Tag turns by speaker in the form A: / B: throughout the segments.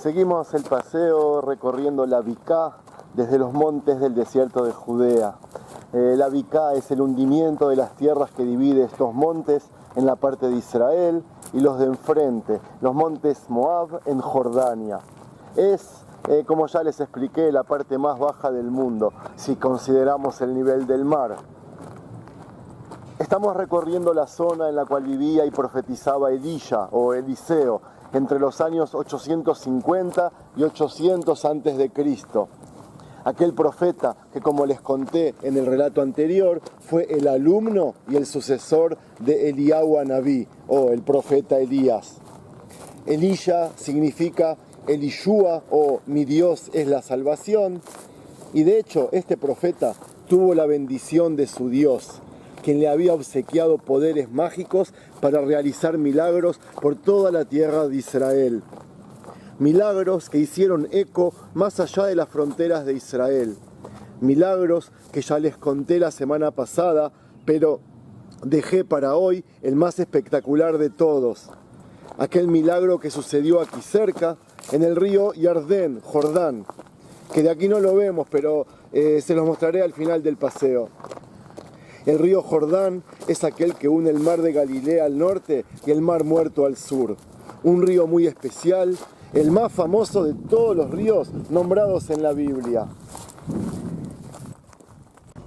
A: Seguimos el paseo recorriendo la Biká desde los montes del desierto de Judea. La Biká es el hundimiento de las tierras que divide estos montes en la parte de Israel y los de enfrente, los montes Moab en Jordania. Es, como ya les expliqué, la parte más baja del mundo, si consideramos el nivel del mar. Estamos recorriendo la zona en la cual vivía y profetizaba Elías o Eliseo, entre los años 850 y 800 a.C. Aquel profeta que, como les conté en el relato anterior, fue el alumno y el sucesor de Eliyahu Anabí, o el profeta Elías. Elisha significa Elishua, o mi Dios es la salvación, y de hecho este profeta tuvo la bendición de su Dios, quien le había obsequiado poderes mágicos para realizar milagros por toda la tierra de Israel. Milagros que hicieron eco más allá de las fronteras de Israel. Milagros que ya les conté la semana pasada, pero dejé para hoy el más espectacular de todos. Aquel milagro que sucedió aquí cerca, en el río Yardén, Jordán, que de aquí no lo vemos, pero se los mostraré al final del paseo. El río Jordán es aquel que une el mar de Galilea al norte y el mar Muerto al sur. Un río muy especial, el más famoso de todos los ríos nombrados en la Biblia.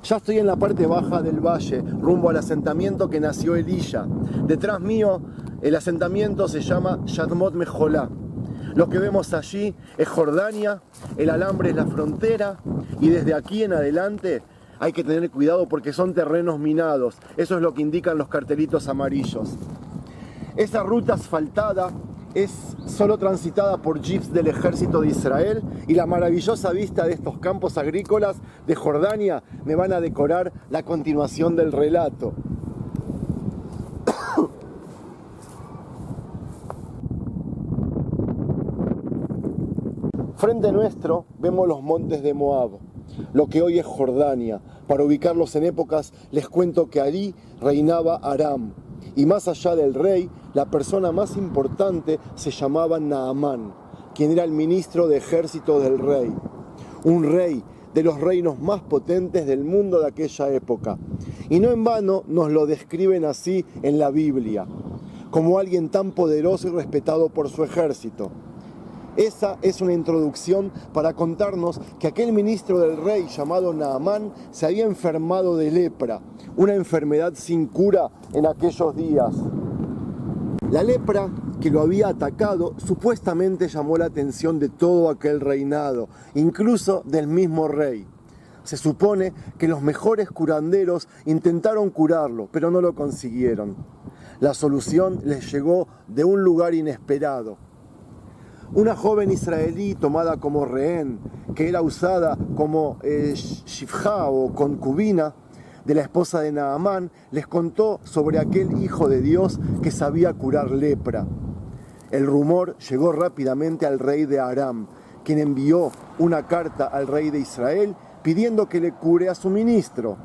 A: Ya estoy en la parte baja del valle, rumbo al asentamiento que nació Elías. Detrás mío, el asentamiento se llama Yadmot Mejolá. Lo que vemos allí es Jordania, el alambre es la frontera, y desde aquí en adelante hay que tener cuidado porque son terrenos minados. Eso es lo que indican los cartelitos amarillos. Esa ruta asfaltada es solo transitada por jeeps del ejército de Israel, y la maravillosa vista de estos campos agrícolas de Jordania me van a decorar la continuación del relato. Frente nuestro vemos los montes de Moab, lo que hoy es Jordania. Para ubicarlos en épocas, les cuento que allí reinaba Aram, y más allá del rey, la persona más importante se llamaba Naamán, quien era el ministro de ejército del rey. Un rey de los reinos más potentes del mundo de aquella época. Y no en vano nos lo describen así en la Biblia, como alguien tan poderoso y respetado por su ejército. Esa es una introducción para contarnos que aquel ministro del rey llamado Naamán se había enfermado de lepra, una enfermedad sin cura en aquellos días. La lepra que lo había atacado supuestamente llamó la atención de todo aquel reinado, incluso del mismo rey. Se supone que los mejores curanderos intentaron curarlo, pero no lo consiguieron. La solución les llegó de un lugar inesperado. Una joven israelí tomada como rehén, que era usada como shifja o concubina de la esposa de Naamán, les contó sobre aquel hijo de Dios que sabía curar lepra. El rumor llegó rápidamente al rey de Aram, quien envió una carta al rey de Israel pidiendo que le cure a su ministro.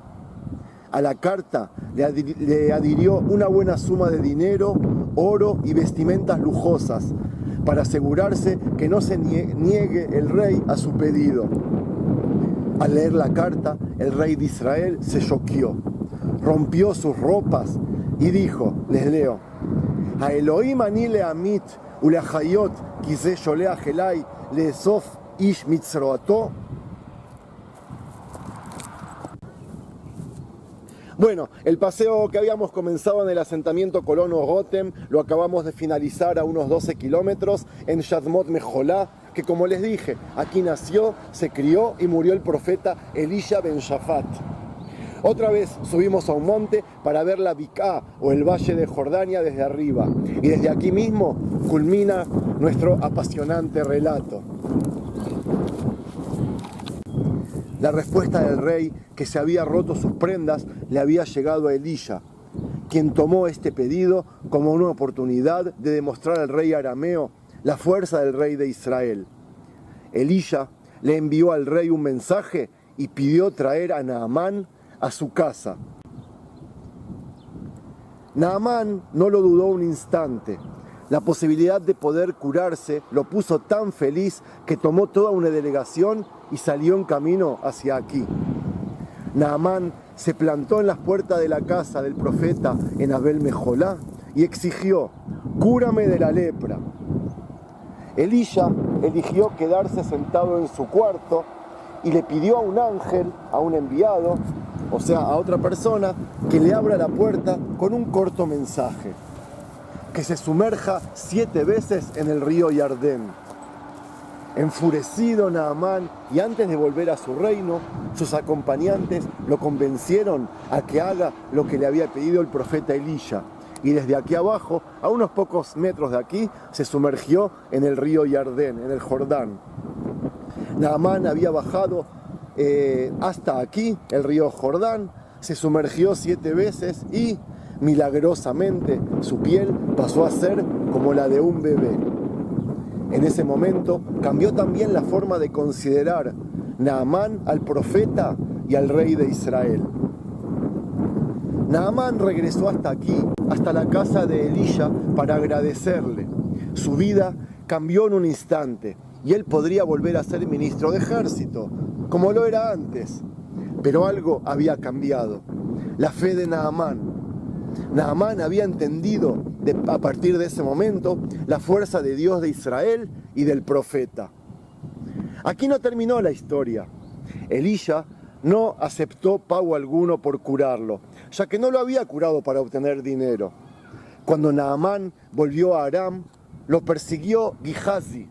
A: A la carta le adhirió una buena suma de dinero, oro y vestimentas lujosas, para asegurarse que no se niegue el rey a su pedido. Al leer la carta, el rey de Israel se choqueó, rompió sus ropas y dijo, les leo, "A Elohim ani leamit ulehayot ki ze sholeach elai leesof ish mitzroato". Bueno, el paseo que habíamos comenzado en el asentamiento Colono Gotem lo acabamos de finalizar a unos 12 kilómetros en Yadmot Mejolá, que como les dije, aquí nació, se crió y murió el profeta Elisha ben Shafat. Otra vez subimos a un monte para ver la Biká o el Valle de Jordania desde arriba, y desde aquí mismo culmina nuestro apasionante relato. La respuesta del rey, que se había roto sus prendas, le había llegado a Elisha, quien tomó este pedido como una oportunidad de demostrar al rey arameo la fuerza del rey de Israel. Elisha le envió al rey un mensaje y pidió traer a Naamán a su casa. Naamán no lo dudó un instante. La posibilidad de poder curarse lo puso tan feliz que tomó toda una delegación y salió en camino hacia aquí. Naamán se plantó en las puertas de la casa del profeta en Abel Mejolá y exigió: cúrame de la lepra. Elíya eligió quedarse sentado en su cuarto y le pidió a un ángel, a un enviado, o sea, a otra persona, que le abra la puerta con un corto mensaje: que se sumerja 7 veces en el río Yardén. Enfurecido Naamán, y antes de volver a su reino, sus acompañantes lo convencieron a que haga lo que le había pedido el profeta Elíya. Y desde aquí abajo, a unos pocos metros de aquí, se sumergió en el río Yardén, en el Jordán. Naamán había bajado hasta aquí, el río Jordán, se sumergió 7 veces y, milagrosamente, su piel pasó a ser como la de un bebé. En ese momento cambió también la forma de considerar Naamán al profeta y al rey de Israel. Naamán regresó hasta aquí, hasta la casa de Elíya, para agradecerle. Su vida cambió en un instante y él podría volver a ser ministro de ejército, como lo era antes. Pero algo había cambiado: la fe de Naamán. Naamán había entendido a partir de ese momento la fuerza de Dios de Israel y del profeta. Aquí no terminó la historia. Elíya no aceptó pago alguno por curarlo, ya que no lo había curado para obtener dinero. Cuando Naamán volvió a Aram, lo persiguió Gihazi,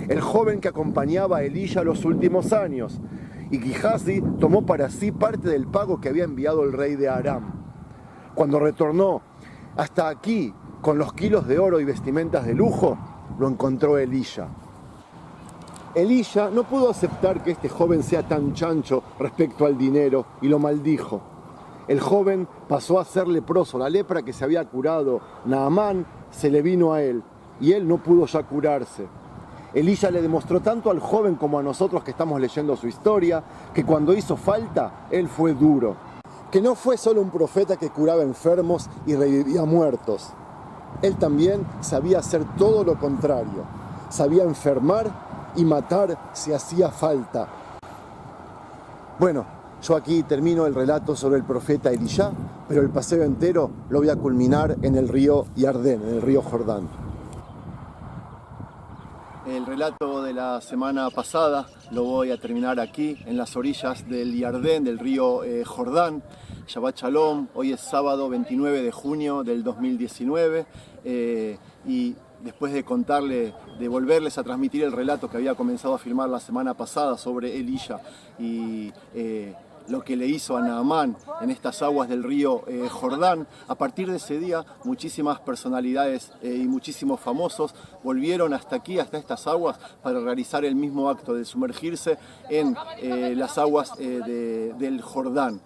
A: el joven que acompañaba a Elíya los últimos años, y Gihazi tomó para sí parte del pago que había enviado el rey de Aram. Cuando retornó hasta aquí con los kilos de oro y vestimentas de lujo, lo encontró Elíya. Elíya no pudo aceptar que este joven sea tan chancho respecto al dinero y lo maldijo. El joven pasó a ser leproso. La lepra que se había curado Naamán se le vino a él y él no pudo ya curarse. Elíya le demostró tanto al joven como a nosotros que estamos leyendo su historia que cuando hizo falta, él fue duro. Que no fue solo un profeta que curaba enfermos y revivía muertos. Él también sabía hacer todo lo contrario. Sabía enfermar y matar si hacía falta. Bueno, yo aquí termino el relato sobre el profeta Elíya, pero el paseo entero lo voy a culminar en el río Yardén, en el río Jordán. El relato de la semana pasada lo voy a terminar aquí, en las orillas del Yardén, del río Jordán. Shabbat Shalom, hoy es sábado 29 de junio del 2019 y después de volverles a transmitir el relato que había comenzado a filmar la semana pasada sobre Elíya y lo que le hizo a Naamán en estas aguas del río Jordán, a partir de ese día muchísimas personalidades y muchísimos famosos volvieron hasta aquí, hasta estas aguas, para realizar el mismo acto de sumergirse en las aguas del Jordán.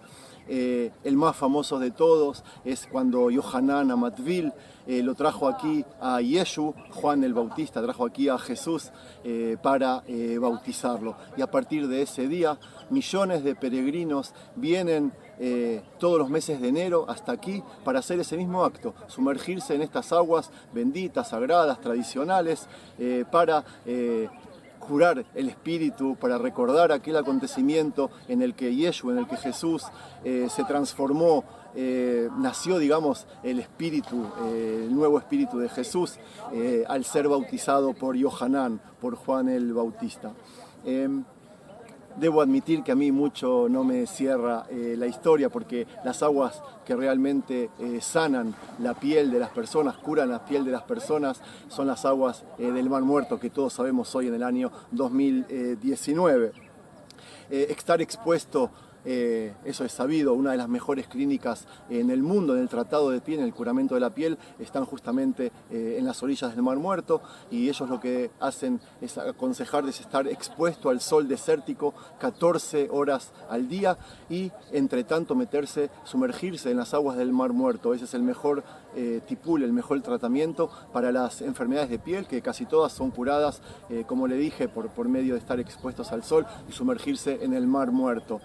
A: El más famoso de todos es cuando Yohanan Amatvil lo trajo aquí a Yeshu, Juan el Bautista trajo aquí a Jesús para bautizarlo. Y a partir de ese día, millones de peregrinos vienen todos los meses de enero hasta aquí para hacer ese mismo acto, sumergirse en estas aguas benditas, sagradas, tradicionales, para curar el espíritu, para recordar aquel acontecimiento en el que Yeshu, en el que Jesús se transformó, nació, digamos, el espíritu, el nuevo espíritu de Jesús al ser bautizado por Yohanan, por Juan el Bautista. Debo admitir que a mí mucho no me cierra la historia, porque las aguas que realmente sanan la piel de las personas, curan la piel de las personas, son las aguas del Mar Muerto, que todos sabemos hoy en el año 2019. Estar expuesto, eso es sabido, una de las mejores clínicas en el mundo en el tratado de piel, en el curamento de la piel, están justamente en las orillas del Mar Muerto, y ellos lo que hacen es aconsejarles estar expuesto al sol desértico 14 horas al día y entre tanto sumergirse en las aguas del Mar Muerto. Ese es el mejor tipul, el mejor tratamiento para las enfermedades de piel, que casi todas son curadas, como le dije, por medio de estar expuestos al sol y sumergirse en el Mar Muerto.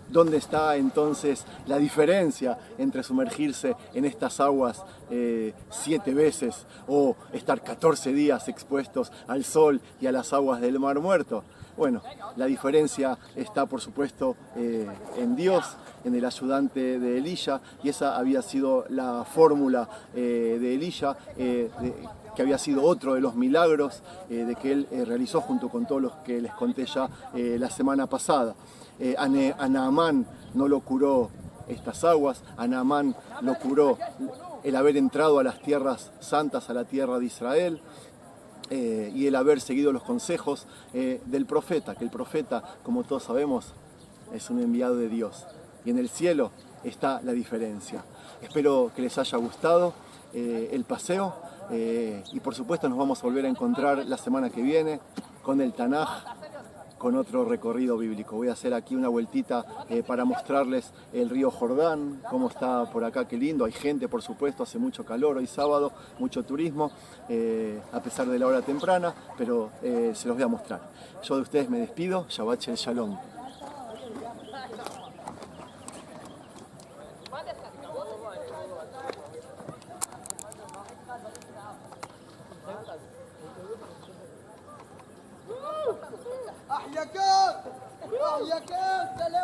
A: ¿Dónde está entonces la diferencia entre sumergirse en estas aguas 7 veces o estar 14 días expuestos al sol y a las aguas del Mar Muerto? Bueno, la diferencia está por supuesto en Dios, en el ayudante de Elías, y esa había sido la fórmula de Elías, que había sido otro de los milagros de que él realizó junto con todos los que les conté ya la semana pasada. A Naamán no lo curó estas aguas, a Naamán lo curó el haber entrado a las tierras santas, a la tierra de Israel, y el haber seguido los consejos del profeta, que el profeta, como todos sabemos, es un enviado de Dios. Y en el cielo está la diferencia. Espero que les haya gustado el paseo, y por supuesto nos vamos a volver a encontrar la semana que viene con el Tanaj, con otro recorrido bíblico. Voy a hacer aquí una vueltita para mostrarles el río Jordán, cómo está por acá, qué lindo. Hay gente, por supuesto, hace mucho calor, hoy sábado, mucho turismo, a pesar de la hora temprana, pero se los voy a mostrar. Yo de ustedes me despido, Shabbat Shalom.
B: أحياكم أحياكم سلام